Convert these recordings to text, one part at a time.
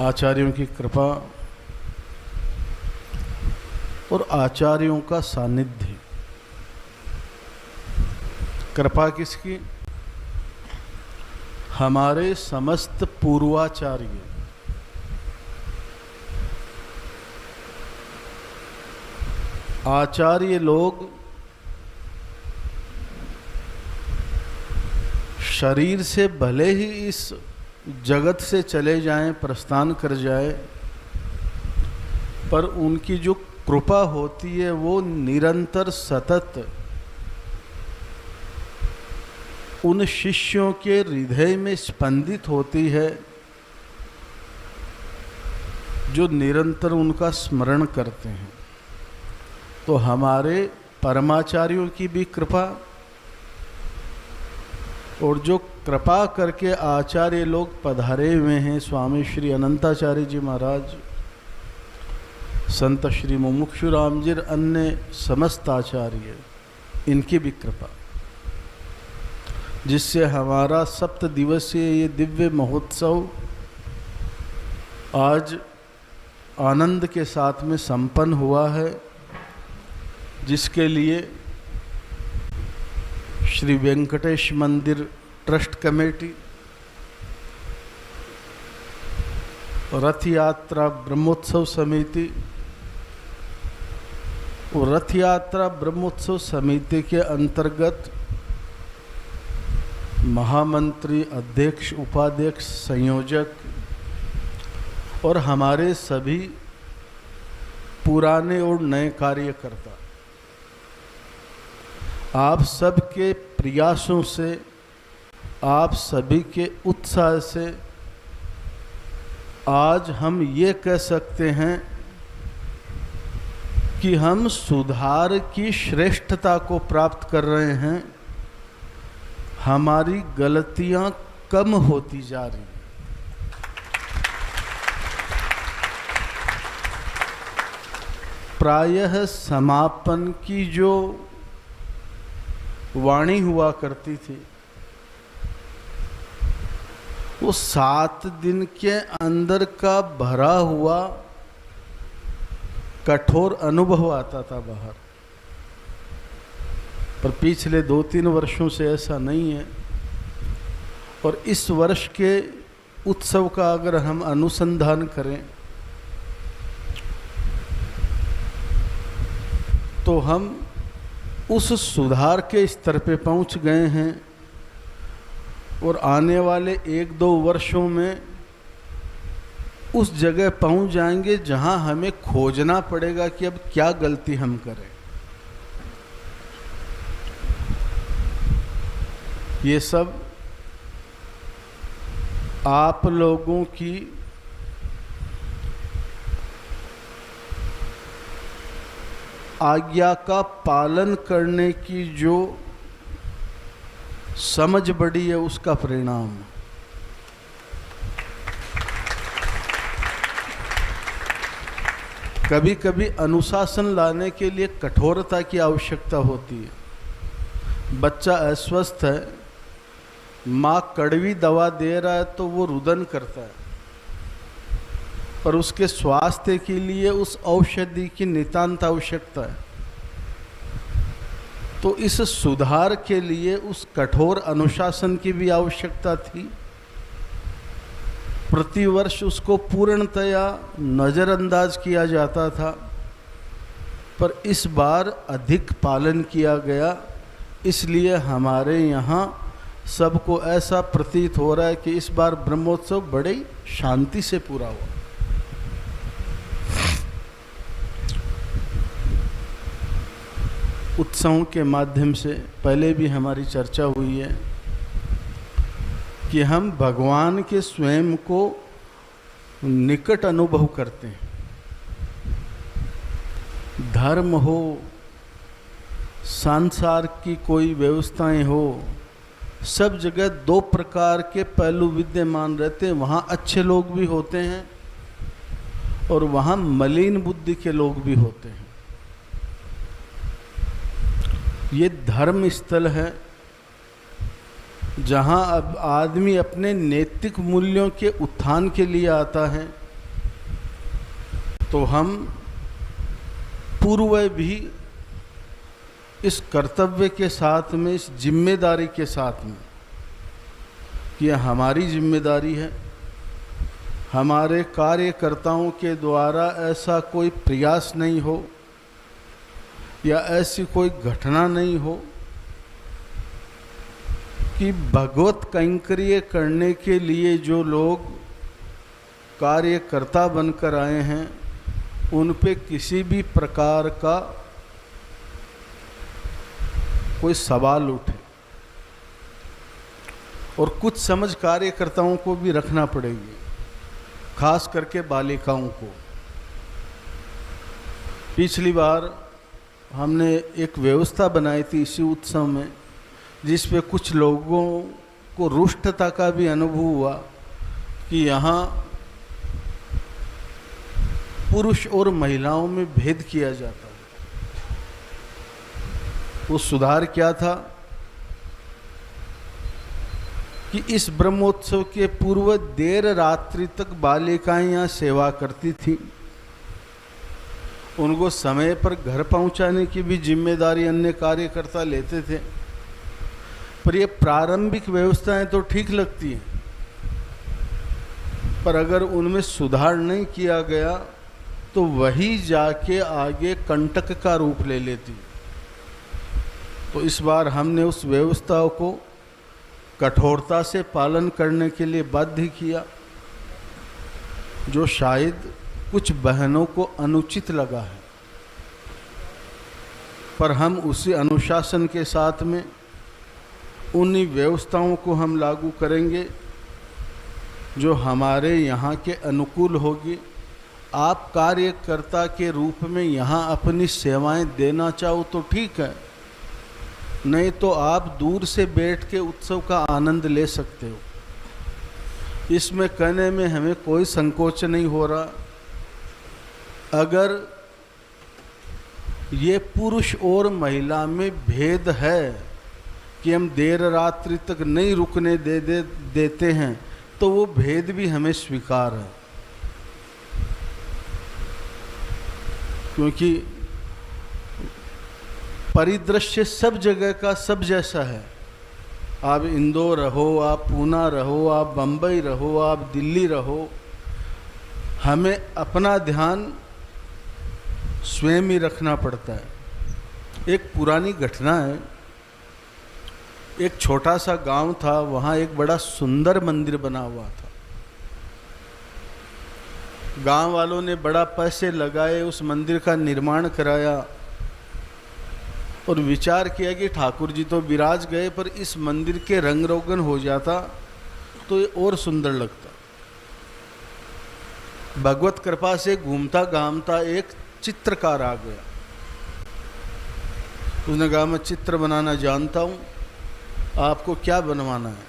आचार्यों की कृपा और आचार्यों का सानिध्य। कृपा किसकी? हमारे समस्त पूर्वाचार्य, आचार्य लोग शरीर से भले ही इस जगत से चले जाएं, प्रस्थान कर जाए, पर उनकी जो कृपा होती है वो निरंतर सतत उन शिष्यों के हृदय में स्पंदित होती है जो निरंतर उनका स्मरण करते हैं। तो हमारे परमाचार्यों की भी कृपा और जो कृपा करके आचार्य लोग पधारे हुए हैं, स्वामी श्री अनंताचार्य जी महाराज, संत श्री मुमुक्षु राम जी, अन्य समस्त आचार्य, इनकी भी कृपा, जिससे हमारा 7 दिवसीय ये दिव्य महोत्सव आज आनंद के साथ में संपन्न हुआ है, जिसके लिए श्री वेंकटेश मंदिर ट्रस्ट कमेटी, रथ यात्रा ब्रह्मोत्सव समिति और रथ यात्रा ब्रह्मोत्सव समिति के अंतर्गत महामंत्री, अध्यक्ष, उपाध्यक्ष, संयोजक और हमारे सभी पुराने और नए कार्यकर्ता, आप सबके प्रयासों से, आप सभी के उत्साह से आज हम ये कह सकते हैं कि हम सुधार की श्रेष्ठता को प्राप्त कर रहे हैं। हमारी गलतियां कम होती जा रही हैं। प्रायः समापन की जो वाणी हुआ करती थी वो 7 दिन के अंदर का भरा हुआ कठोर अनुभव आता था बाहर, पर पिछले 2-3 वर्षों से ऐसा नहीं है। और इस वर्ष के उत्सव का अगर हम अनुसंधान करें तो हम उस सुधार के स्तर पे पहुंच गए हैं और आने वाले 1-2 वर्षों में उस जगह पहुंच जाएंगे जहां हमें खोजना पड़ेगा कि अब क्या गलती हम करें। ये सब आप लोगों की आज्ञा का पालन करने की जो समझ बढ़ी है उसका परिणाम। कभी कभी अनुशासन लाने के लिए कठोरता की आवश्यकता होती है। बच्चा अस्वस्थ है, माँ कड़वी दवा दे रहा है तो वो रुदन करता है, पर उसके स्वास्थ्य के लिए उस औषधि की नितांत आवश्यकता है। तो इस सुधार के लिए उस कठोर अनुशासन की भी आवश्यकता थी। प्रतिवर्ष उसको पूर्णतया नज़रअंदाज किया जाता था, पर इस बार अधिक पालन किया गया। इसलिए हमारे यहाँ सबको ऐसा प्रतीत हो रहा है कि इस बार ब्रह्मोत्सव बड़ी शांति से पूरा हुआ। उत्सवों के माध्यम से पहले भी हमारी चर्चा हुई है कि हम भगवान के स्वयं को निकट अनुभव करते हैं। धर्म हो, संसार की कोई व्यवस्थाएं हो, सब जगह 2 प्रकार के पहलू विद्यमान रहते हैं। वहाँ अच्छे लोग भी होते हैं और वहाँ मलिन बुद्धि के लोग भी होते हैं। ये धर्म स्थल है जहाँ अब आदमी अपने नैतिक मूल्यों के उत्थान के लिए आता है, तो हम पूर्व भी इस कर्तव्य के साथ में, इस जिम्मेदारी के साथ में कि यह हमारी जिम्मेदारी है, हमारे कार्यकर्ताओं के द्वारा ऐसा कोई प्रयास नहीं हो या ऐसी कोई घटना नहीं हो कि भगवत कैंकर्य करने के लिए जो लोग कार्यकर्ता बनकर आए हैं उन पे किसी भी प्रकार का कोई सवाल उठे। और कुछ समझ कार्यकर्ताओं को भी रखना पड़ेगी, खास करके बालिकाओं को। पिछली बार हमने एक व्यवस्था बनाई थी इसी उत्सव में, जिस पे कुछ लोगों को रुष्टता का भी अनुभव हुआ कि यहाँ पुरुष और महिलाओं में भेद किया जाता है। वो सुधार क्या था कि इस ब्रह्मोत्सव के पूर्व देर रात्रि तक बालिकाएं यहाँ सेवा करती थीं। उनको समय पर घर पहुंचाने की भी जिम्मेदारी अन्य कार्यकर्ता लेते थे। पर ये प्रारंभिक व्यवस्थाएं तो ठीक लगती हैं, पर अगर उनमें सुधार नहीं किया गया तो वही जाके आगे कंटक का रूप ले लेती। तो इस बार हमने उस व्यवस्था को कठोरता से पालन करने के लिए बाध्य किया, जो शायद कुछ बहनों को अनुचित लगा है। पर हम उसी अनुशासन के साथ में उन्हीं व्यवस्थाओं को हम लागू करेंगे जो हमारे यहाँ के अनुकूल होगी। आप कार्यकर्ता के रूप में यहाँ अपनी सेवाएं देना चाहो तो ठीक है, नहीं तो आप दूर से बैठ के उत्सव का आनंद ले सकते हो। इसमें कहने में हमें कोई संकोच नहीं हो रहा। अगर ये पुरुष और महिला में भेद है कि हम देर रात्रि तक नहीं रुकने देते हैं, तो वो भेद भी हमें स्वीकार है। क्योंकि परिदृश्य सब जगह का सब जैसा है। आप इंदौर रहो, आप पूना रहो, आप बम्बई रहो, आप दिल्ली रहो, हमें अपना ध्यान स्वयं ही रखना पड़ता है। एक पुरानी घटना है, एक छोटा सा गांव था, वहाँ एक बड़ा सुंदर मंदिर बना हुआ था। गांव वालों ने बड़ा पैसे लगाए, उस मंदिर का निर्माण कराया और विचार किया कि ठाकुर जी तो विराज गए, पर इस मंदिर के रंग रोगन हो जाता तो ये और सुंदर लगता। भगवत कृपा से घूमता घामता एक चित्रकार आ गया। उसने कहा मैं चित्र बनाना जानता हूँ, आपको क्या बनवाना है?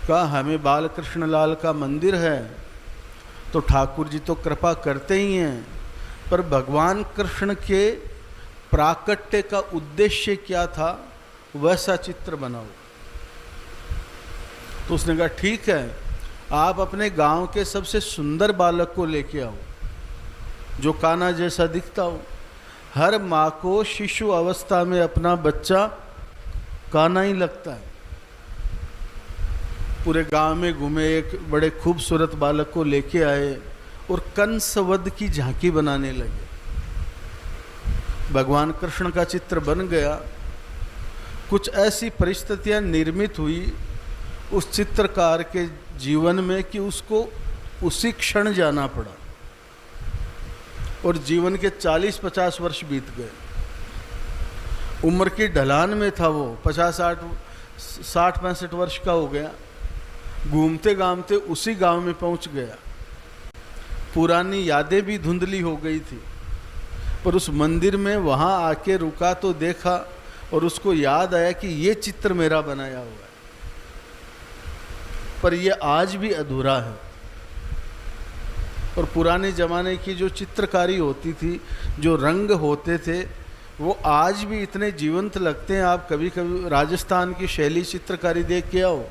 कहा हमें बाल कृष्ण लाल का मंदिर है, तो ठाकुर जी तो कृपा करते ही हैं, पर भगवान कृष्ण के प्राकट्य का उद्देश्य क्या था वैसा चित्र बनाओ। तो उसने कहा ठीक है, आप अपने गांव के सबसे सुंदर बालक को लेके आओ जो कान्हा जैसा दिखता हो। हर माँ को शिशु अवस्था में अपना बच्चा कान्हा ही लगता है। पूरे गांव में घूमे, एक बड़े खूबसूरत बालक को लेके आए और कंस वध की झांकी बनाने लगे। भगवान कृष्ण का चित्र बन गया। कुछ ऐसी परिस्थितियां निर्मित हुई उस चित्रकार के जीवन में कि उसको उसी क्षण जाना पड़ा और जीवन के 40-50 वर्ष बीत गए। उम्र की ढलान में था वो, 60-65 वर्ष का हो गया। घूमते घामते उसी गांव में पहुंच गया। पुरानी यादें भी धुंधली हो गई थी, पर उस मंदिर में वहां आके रुका तो देखा और उसको याद आया कि ये चित्र मेरा बनाया हुआ है, पर ये आज भी अधूरा है। और पुराने ज़माने की जो चित्रकारी होती थी, जो रंग होते थे, वो आज भी इतने जीवंत लगते हैं। आप कभी कभी राजस्थान की शैली चित्रकारी देख के आओ,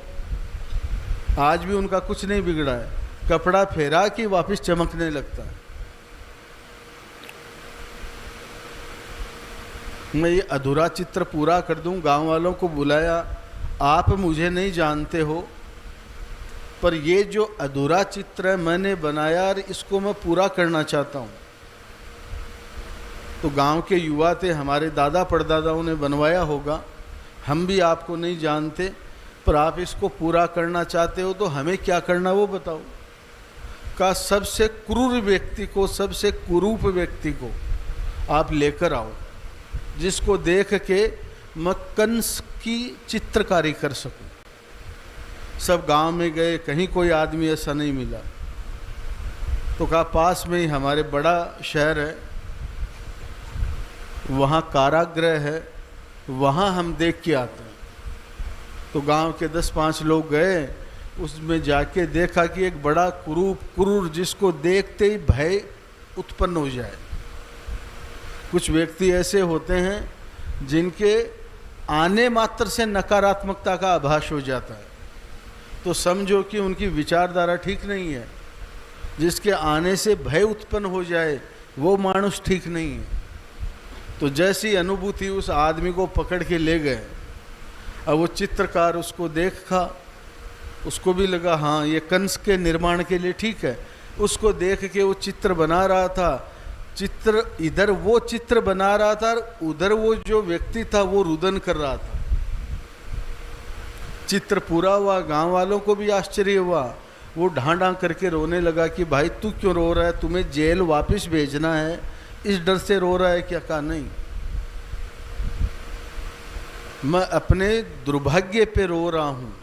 आज भी उनका कुछ नहीं बिगड़ा है। कपड़ा फेरा कि वापस चमकने लगता है। मैं ये अधूरा चित्र पूरा कर दूं। गांव वालों को बुलाया, आप मुझे नहीं जानते हो, पर ये जो अधूरा चित्र है मैंने बनाया और इसको मैं पूरा करना चाहता हूँ। तो गांव के युवा थे, हमारे दादा परदादाओं ने बनवाया होगा, हम भी आपको नहीं जानते, पर आप इसको पूरा करना चाहते हो तो हमें क्या करना वो बताओ। का सबसे क्रूर व्यक्ति को, सबसे कुरूप व्यक्ति को आप लेकर आओ, जिसको देख के मैं कंस की चित्रकारी कर सकूं। सब गांव में गए, कहीं कोई आदमी ऐसा नहीं मिला। तो कहा पास में ही हमारे बड़ा शहर है, वहाँ कारागृह है, वहाँ हम देख के आते हैं। तो गांव के 10-5 लोग गए, उसमें जाके देखा कि एक बड़ा क्रूर जिसको देखते ही भय उत्पन्न हो जाए। कुछ व्यक्ति ऐसे होते हैं जिनके आने मात्र से नकारात्मकता का आभास हो जाता है, तो समझो कि उनकी विचारधारा ठीक नहीं है। जिसके आने से भय उत्पन्न हो जाए वो मानुष ठीक नहीं है। तो जैसी अनुभूति उस आदमी को पकड़ के ले गए। अब वो चित्रकार उसको देखा, उसको भी लगा हाँ ये कंस के निर्माण के लिए ठीक है। उसको देख के वो चित्र बना रहा था। चित्र इधर वो चित्र बना रहा था, उधर वो जो व्यक्ति था वो रुदन कर रहा था। चित्र पूरा हुआ, गांव वालों को भी आश्चर्य हुआ। वो ढांढा करके रोने लगा कि भाई तू क्यों रो रहा है, तुम्हें जेल वापस भेजना है, इस डर से रो रहा है क्या? कहा नहीं, मैं अपने दुर्भाग्य पे रो रहा हूँ।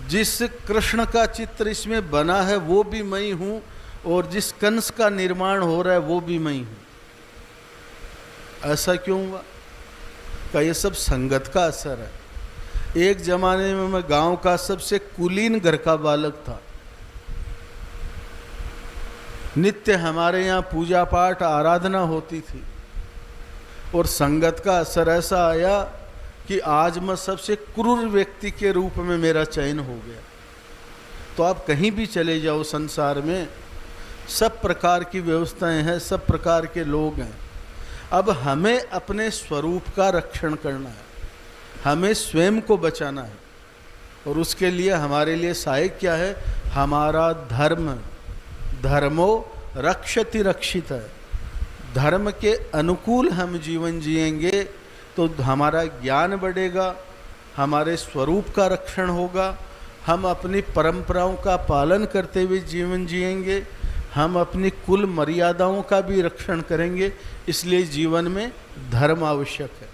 जिस कृष्ण का चित्र इसमें बना है वो भी मैं ही हूँ, और जिस कंस का निर्माण हो रहा है वो भी मैं ही हूँ। ऐसा क्यों हुआ? का ये सब संगत का असर है। एक जमाने में मैं गांव का सबसे कुलीन घर का बालक था। नित्य हमारे यहाँ पूजा पाठ आराधना होती थी, और संगत का असर ऐसा आया कि आज मैं सबसे क्रूर व्यक्ति के रूप में मेरा चयन हो गया। तो आप कहीं भी चले जाओ संसार में, सब प्रकार की व्यवस्थाएं हैं, सब प्रकार के लोग हैं। अब हमें अपने स्वरूप का रक्षण करना है, हमें स्वयं को बचाना है, और उसके लिए हमारे लिए सहायक क्या है? हमारा धर्म। धर्मो रक्षति रक्षित है। धर्म के अनुकूल हम जीवन जिएंगे तो हमारा ज्ञान बढ़ेगा, हमारे स्वरूप का रक्षण होगा, हम अपनी परंपराओं का पालन करते हुए जीवन जिएंगे, हम अपनी कुल मर्यादाओं का भी रक्षण करेंगे। इसलिए जीवन में धर्म आवश्यक है।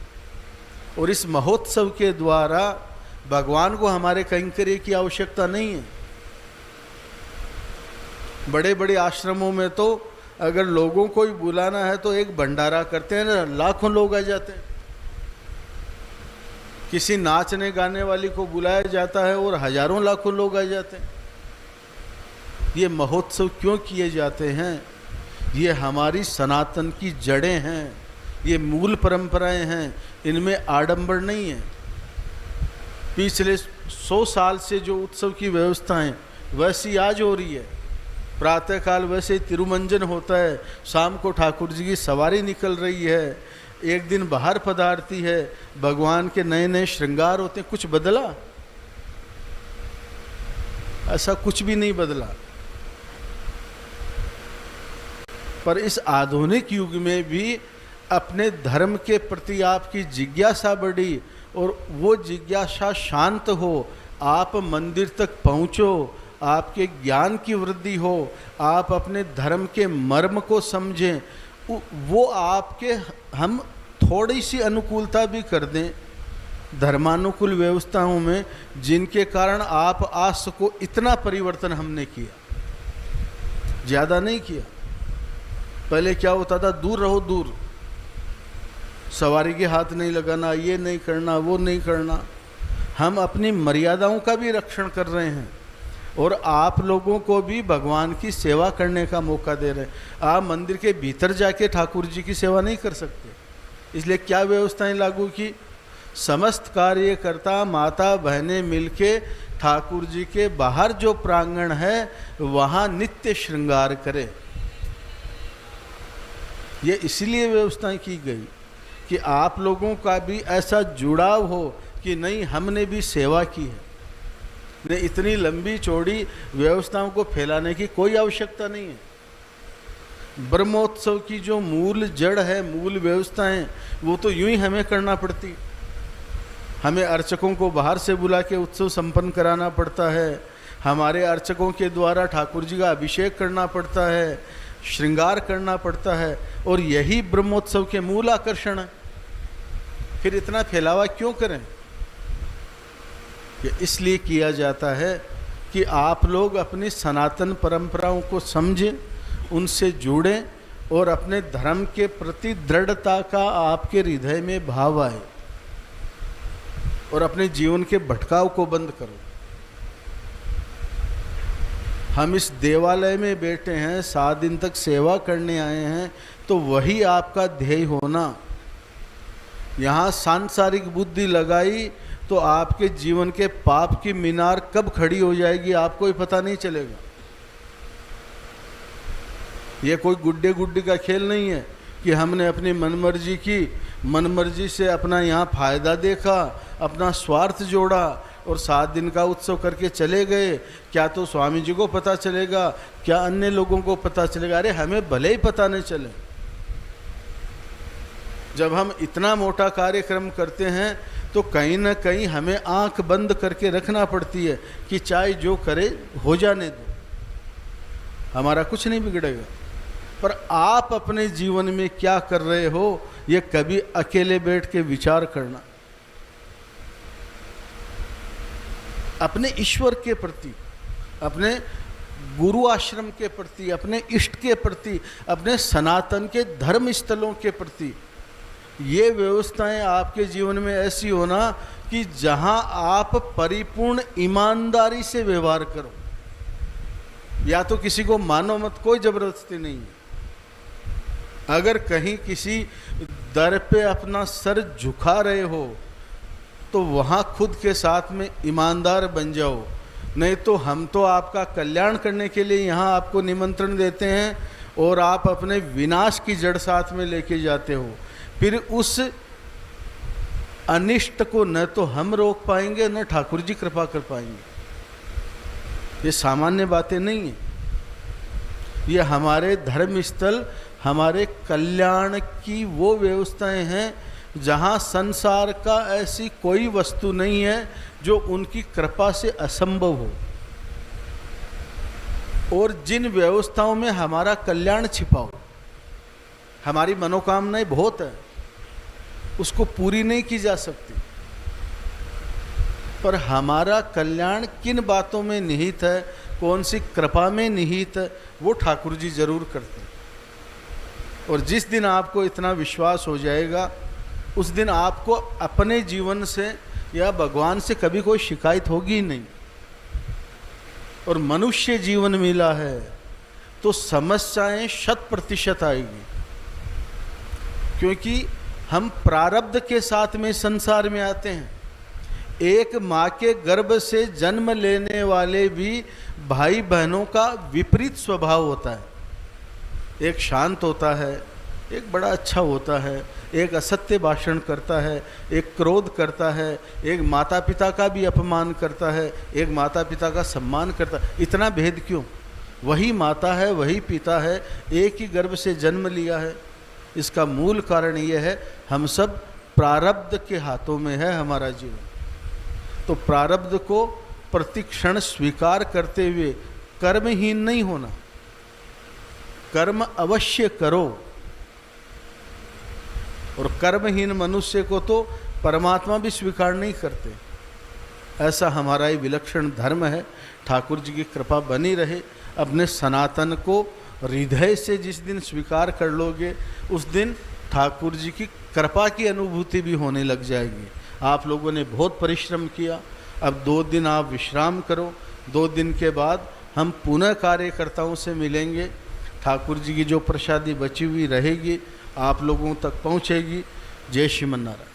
और इस महोत्सव के द्वारा भगवान को हमारे कैंकर्य की आवश्यकता नहीं है। बड़े बड़े आश्रमों में तो अगर लोगों को ही बुलाना है तो एक भंडारा करते हैं ना, लाखों लोग आ जाते हैं। किसी नाचने गाने वाली को बुलाया जाता है और हजारों लाखों लोग आ जाते हैं। ये महोत्सव क्यों किए जाते हैं? ये हमारी सनातन की जड़ें हैं, ये मूल परंपराएं हैं, इनमें आडंबर नहीं है। पिछले 100 साल से जो उत्सव की व्यवस्थाएं वैसी आज हो रही है। प्रातःकाल वैसे तिरुमंजन होता है, शाम को ठाकुर जी की सवारी निकल रही है, एक दिन बाहर पधारती है, भगवान के नए नए श्रृंगार होते हैं। कुछ बदला? ऐसा कुछ भी नहीं बदला। पर इस आधुनिक युग में भी अपने धर्म के प्रति आपकी जिज्ञासा बढ़ी, और वो जिज्ञासा शांत हो, आप मंदिर तक पहुँचो, आपके ज्ञान की वृद्धि हो, आप अपने धर्म के मर्म को समझें, वो आपके हम थोड़ी सी अनुकूलता भी कर दें धर्मानुकूल व्यवस्थाओं में, जिनके कारण आप आज सको। इतना परिवर्तन हमने किया, ज़्यादा नहीं किया। पहले क्या होता था? दूर रहो, दूर, सवारी के हाथ नहीं लगाना, ये नहीं करना, वो नहीं करना। हम अपनी मर्यादाओं का भी रक्षण कर रहे हैं, और आप लोगों को भी भगवान की सेवा करने का मौका दे रहे हैं। आप मंदिर के भीतर जाके ठाकुर जी की सेवा नहीं कर सकते। इसलिए क्या व्यवस्थाएं लागू की? समस्त कार्यकर्ता माता बहनें मिलके ठाकुर जी के बाहर जो प्रांगण है वहाँ नित्य श्रृंगार करें। ये इसलिए व्यवस्थाएं की गई कि आप लोगों का भी ऐसा जुड़ाव हो कि नहीं, हमने भी सेवा की है। ने इतनी लंबी चौड़ी व्यवस्थाओं को फैलाने की कोई आवश्यकता नहीं है। ब्रह्मोत्सव की जो मूल जड़ है, मूल व्यवस्थाएं, वो तो यूं ही हमें करना पड़ती। हमें अर्चकों को बाहर से बुला के उत्सव संपन्न कराना पड़ता है, हमारे अर्चकों के द्वारा ठाकुर जी का अभिषेक करना पड़ता है, श्रृंगार करना पड़ता है, और यही ब्रह्मोत्सव के मूल आकर्षण है। फिर इतना फैलावा क्यों करें? ये इसलिए किया जाता है कि आप लोग अपनी सनातन परंपराओं को समझें, उनसे जुड़ें और अपने धर्म के प्रति दृढ़ता का आपके हृदय में भाव आए और अपने जीवन के भटकाव को बंद करो। हम इस देवालय में बैठे हैं, 7 दिन तक सेवा करने आए हैं, तो वही आपका ध्येय होना। यहाँ सांसारिक बुद्धि लगाई तो आपके जीवन के पाप की मीनार कब खड़ी हो जाएगी आपको ही पता नहीं चलेगा। ये कोई गुड्डे गुड्डी का खेल नहीं है कि हमने अपनी मनमर्जी की, मनमर्जी से अपना यहाँ फायदा देखा, अपना स्वार्थ जोड़ा और 7 दिन का उत्सव करके चले गए। क्या तो स्वामी जी को पता चलेगा, क्या अन्य लोगों को पता चलेगा? अरे हमें भले ही पता नहीं चले। जब हम इतना मोटा कार्यक्रम करते हैं तो कहीं ना कहीं हमें आंख बंद करके रखना पड़ती है कि चाहे जो करे हो जाने दो, हमारा कुछ नहीं बिगड़ेगा। पर आप अपने जीवन में क्या कर रहे हो, ये कभी अकेले बैठ के विचार करना। अपने ईश्वर के प्रति, अपने गुरु आश्रम के प्रति, अपने इष्ट के प्रति, अपने सनातन के धर्म स्थलों के प्रति ये व्यवस्थाएं आपके जीवन में ऐसी होना कि जहां आप परिपूर्ण ईमानदारी से व्यवहार करो। या तो किसी को मानो मत, कोई जबरदस्ती नहीं है। अगर कहीं किसी दर पे अपना सर झुका रहे हो तो वहाँ खुद के साथ में ईमानदार बन जाओ। नहीं तो हम तो आपका कल्याण करने के लिए यहाँ आपको निमंत्रण देते हैं और आप अपने विनाश की जड़ साथ में लेके जाते हो। फिर उस अनिष्ट को न तो हम रोक पाएंगे न ठाकुर जी कृपा कर पाएंगे। ये सामान्य बातें नहीं है। ये हमारे धर्म स्थल, हमारे कल्याण की वो व्यवस्थाएं हैं जहाँ संसार का ऐसी कोई वस्तु नहीं है जो उनकी कृपा से असंभव हो। और जिन व्यवस्थाओं में हमारा कल्याण छिपा हो, हमारी मनोकामनाएं बहुत है, उसको पूरी नहीं की जा सकती, पर हमारा कल्याण किन बातों में निहित है, कौन सी कृपा में निहित है, वो ठाकुर जी जरूर करते हैं। और जिस दिन आपको इतना विश्वास हो जाएगा, उस दिन आपको अपने जीवन से या भगवान से कभी कोई शिकायत होगी ही नहीं। और मनुष्य जीवन मिला है तो समस्याएं 100% आएगी, क्योंकि हम प्रारब्ध के साथ में संसार में आते हैं। एक माँ के गर्भ से जन्म लेने वाले भी भाई बहनों का विपरीत स्वभाव होता है। एक शांत होता है, एक बड़ा अच्छा होता है, एक असत्य भाषण करता है, एक क्रोध करता है, एक माता पिता का भी अपमान करता है, एक माता पिता का सम्मान करता है। इतना भेद क्यों? वही माता है, वही पिता है, एक ही गर्भ से जन्म लिया है। इसका मूल कारण ये है, हम सब प्रारब्ध के हाथों में है हमारा जीवन। तो प्रारब्ध को प्रतिक्षण स्वीकार करते हुए कर्महीन नहीं होना, कर्म अवश्य करो। और कर्महीन मनुष्य को तो परमात्मा भी स्वीकार नहीं करते। ऐसा हमारा ही विलक्षण धर्म है। ठाकुर जी की कृपा बनी रहे। अपने सनातन को हृदय से जिस दिन स्वीकार कर लोगे, उस दिन ठाकुर जी की कृपा की अनुभूति भी होने लग जाएगी। आप लोगों ने बहुत परिश्रम किया, अब 2 दिन आप विश्राम करो। 2 दिन के बाद हम पुनः कार्यकर्ताओं से मिलेंगे। ठाकुर जी की जो प्रसादी बची हुई रहेगी आप लोगों तक पहुँचेगी। जय श्रीमन नारायण।